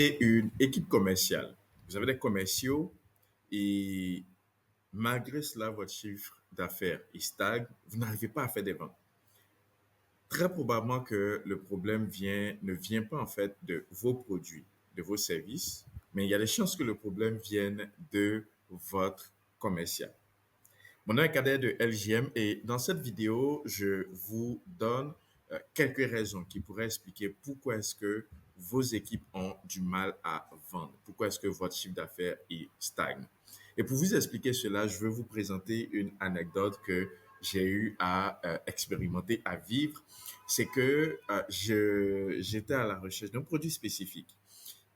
Et une équipe commerciale. Vous avez des commerciaux et malgré cela, votre chiffre d'affaires il stagne, vous n'arrivez pas à faire des ventes. Très probablement que le problème ne vient pas en fait de vos produits, de vos services, mais il y a des chances que le problème vienne de votre commercial. Mon nom est Kader de LGM et dans cette vidéo, je vous donne quelques raisons qui pourraient expliquer pourquoi est-ce que vos équipes ont du mal à vendre, pourquoi est-ce que votre chiffre d'affaires est stagne. Et pour vous expliquer cela, je veux vous présenter une anecdote que j'ai eu à expérimenter, à vivre. C'est que j'étais à la recherche d'un produit spécifique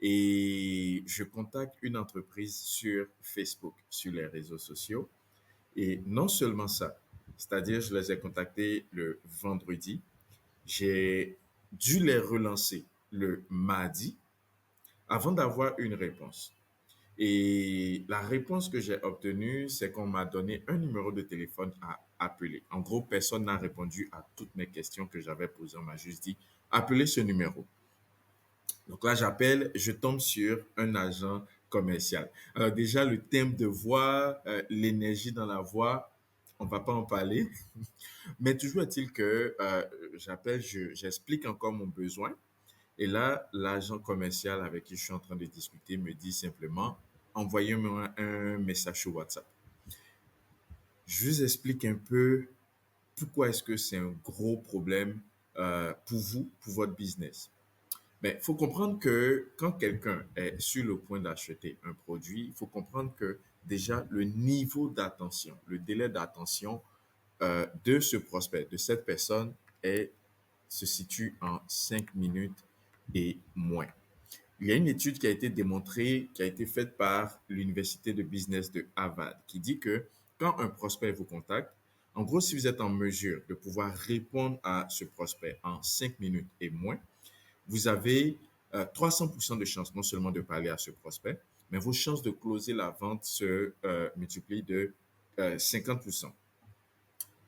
et je contacte une entreprise sur Facebook, sur les réseaux sociaux. Et non seulement ça, c'est-à-dire je les ai contactés le vendredi, j'ai dû les relancer le mardi avant d'avoir une réponse. Et la réponse que j'ai obtenue, c'est qu'on m'a donné un numéro de téléphone à appeler. En gros, personne n'a répondu à toutes mes questions que j'avais posées. On m'a juste dit, appelez ce numéro. Donc là, j'appelle, je tombe sur un agent commercial. Alors déjà, le thème de voix, l'énergie dans la voix, on va pas en parler. Mais toujours est-il que j'appelle, j'explique encore mon besoin. Et là, l'agent commercial avec qui je suis en train de discuter me dit simplement, envoyez-moi un message sur WhatsApp. Je vous explique un peu pourquoi est-ce que c'est un gros problème pour vous, pour votre business. Mais il faut comprendre que quand quelqu'un est sur le point d'acheter un produit, il faut comprendre que déjà le niveau d'attention, le délai d'attention de ce prospect, de cette personne, se situe en 5 minutes et moins. Il y a une étude qui a été démontrée, qui a été faite par l'Université de Business de Harvard, qui dit que quand un prospect vous contacte, en gros, si vous êtes en mesure de pouvoir répondre à ce prospect en 5 minutes et moins, vous avez 300% de chances non seulement de parler à ce prospect, mais vos chances de closer la vente se multiplient de 50%.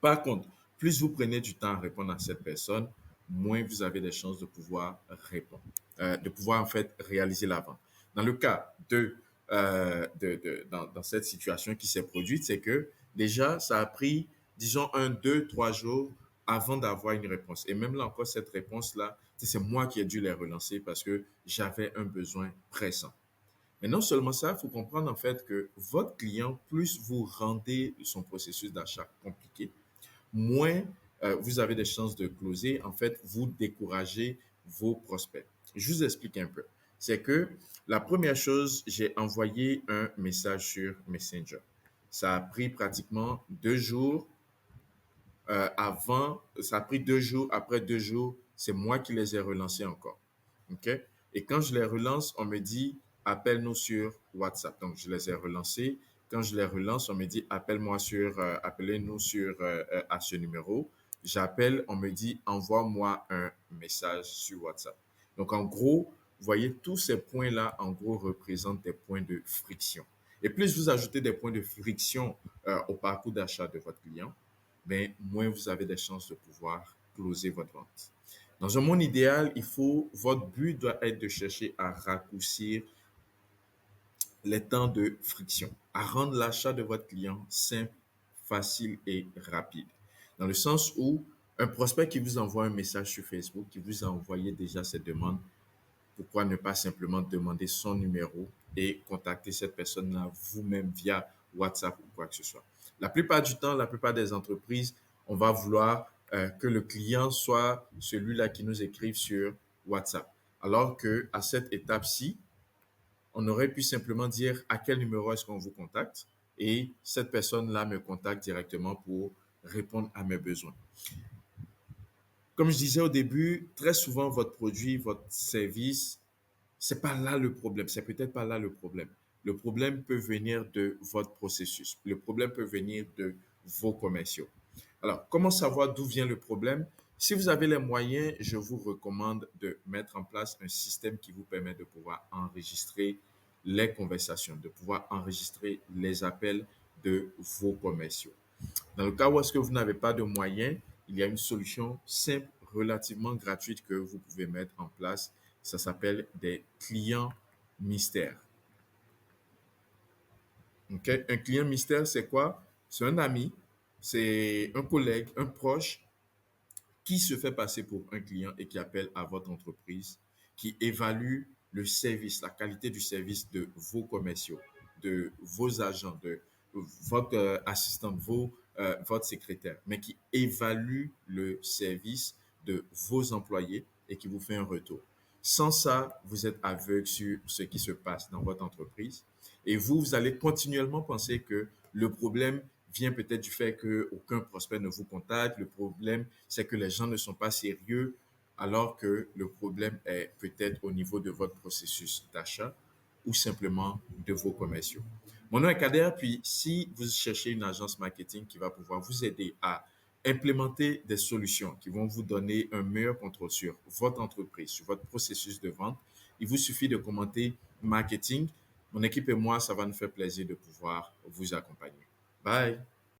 Par contre, plus vous prenez du temps à répondre à cette personne, moins vous avez des chances de pouvoir répondre, de pouvoir en fait réaliser la vente. Dans le cas dans cette situation qui s'est produite, c'est que déjà, ça a pris, disons, 1, 2, 3 jours avant d'avoir une réponse. Et même là encore, cette réponse-là, c'est moi qui ai dû les relancer parce que j'avais un besoin pressant. Mais non seulement ça, il faut comprendre en fait que votre client, plus vous rendez son processus d'achat compliqué, moins vous avez des chances de closer. En fait, vous découragez vos prospects. Je vous explique un peu. C'est que la première chose, j'ai envoyé un message sur Messenger. Ça a pris pratiquement 2 jours avant, ça a pris 2 jours. Après 2 jours, c'est moi qui les ai relancés encore. OK? Et quand je les relance, on me dit appelle-nous sur WhatsApp. Donc, je les ai relancés. Quand je les relance, on me dit appelez-nous à ce numéro. J'appelle, on me dit envoie-moi un message sur WhatsApp. Donc, en gros, vous voyez, tous ces points-là, en gros, représentent des points de friction. Et plus vous ajoutez des points de friction au parcours d'achat de votre client, ben, moins vous avez des chances de pouvoir closer votre vente. Dans un monde idéal, votre but doit être de chercher à raccourcir les temps de friction, à rendre l'achat de votre client simple, facile et rapide. Dans le sens où un prospect qui vous envoie un message sur Facebook, qui vous a envoyé déjà cette demande, pourquoi ne pas simplement demander son numéro et contacter cette personne-là vous-même via WhatsApp ou quoi que ce soit. La plupart du temps, la plupart des entreprises, on va vouloir que le client soit celui-là qui nous écrive sur WhatsApp. Alors que à cette étape-ci, on aurait pu simplement dire à quel numéro est-ce qu'on vous contacte et cette personne-là me contacte directement pour répondre à mes besoins. Comme je disais au début, très souvent, votre produit, votre service, c'est pas là le problème. C'est peut-être pas là le problème. Le problème peut venir de votre processus. Le problème peut venir de vos commerciaux. Alors, comment savoir d'où vient le problème? Si vous avez les moyens, je vous recommande de mettre en place un système qui vous permet de pouvoir enregistrer les conversations, de pouvoir enregistrer les appels de vos commerciaux. Dans le cas où est-ce que vous n'avez pas de moyens, il y a une solution simple, relativement gratuite que vous pouvez mettre en place. Ça s'appelle des clients mystère. Okay? Un client mystère, c'est quoi? C'est un ami, c'est un collègue, un proche qui se fait passer pour un client et qui appelle à votre entreprise, qui évalue le service, la qualité du service de vos commerciaux, de vos agents, de votre assistante, votre secrétaire, mais qui évalue le service de vos employés et qui vous fait un retour. Sans ça, vous êtes aveugle sur ce qui se passe dans votre entreprise et vous allez continuellement penser que le problème vient peut-être du fait qu'aucun prospect ne vous contacte. Le problème, c'est que les gens ne sont pas sérieux, alors que le problème est peut-être au niveau de votre processus d'achat ou simplement de vos commerciaux. Mon nom est Kader, puis si vous cherchez une agence marketing qui va pouvoir vous aider à implémenter des solutions qui vont vous donner un meilleur contrôle sur votre entreprise, sur votre processus de vente, il vous suffit de commenter marketing. Mon équipe et moi, ça va nous faire plaisir de pouvoir vous accompagner. Bye.